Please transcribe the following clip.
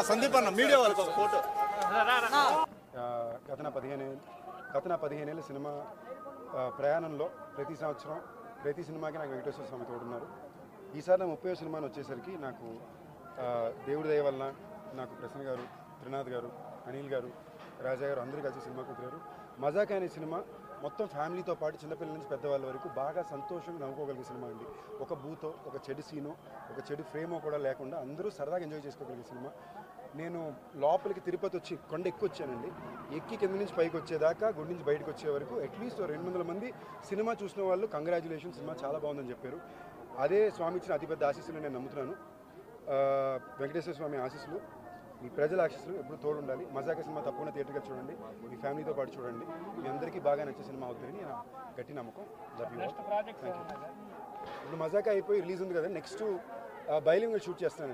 సందీప్ అన్న మీడియా వాళ్ళకి ఒక ఫోటో. గత 15 ఏళ్ళ సినిమా ప్రయాణంలో ప్రతి సంవత్సరం ప్రతి సినిమాకి నాకు వెంకటేశ్వర స్వామి తోడున్నారు. ఈసారి నా 30వ సినిమాని వచ్చేసరికి నాకు దేవుడి దయ వలన నాకు ప్రసన్న గారు, త్రినాథ్ గారు, అనిల్ గారు, రాజా గారు అందరూ కలిసి సినిమా కుదిరారు. మజాక్ అనే సినిమా మొత్తం ఫ్యామిలీతో పాటు చిన్నపిల్లల నుంచి పెద్దవాళ్ళ వరకు బాగా సంతోషంగా నవ్వుకోగలిగే సినిమా అండి. ఒక బూతో, ఒక చెడు సీనో, ఒక చెడు ఫ్రేమో కూడా లేకుండా అందరూ సరదాగా ఎంజాయ్ చేసుకోగలిగే సినిమా. నేను లోపలికి తిరుపతి వచ్చి కొండ ఎక్కువ వచ్చానండి. ఎక్కి కింద నుంచి పైకి వచ్చేదాకా, గుడి నుంచి బయటకు వచ్చే వరకు అట్లీస్ట్ 200 మంది సినిమా చూసిన వాళ్ళు కంగ్రాచులేషన్, సినిమా చాలా బాగుందని చెప్పారు. అదే స్వామి ఇచ్చిన అతిపెద్ద ఆశీస్సులు నేను నమ్ముతున్నాను. వెంకటేశ్వర స్వామి ఆశీస్సులు, మీ ప్రజల ఆశీస్సులు ఎప్పుడు తోడు ఉండాలి. మజాక సినిమా తప్పకుండా థియేటర్గా చూడండి, మీ ఫ్యామిలీతో పాటు చూడండి. మీ అందరికీ బాగా నచ్చే సినిమా అవుతుందని నేను గట్టి నమ్మకం. Love you. Thank you. ఇప్పుడు మజాక అయిపోయి రిలీజ్ ఉంది కదా, నెక్స్ట్ బైలింగ్ షూట్ చేస్తాను.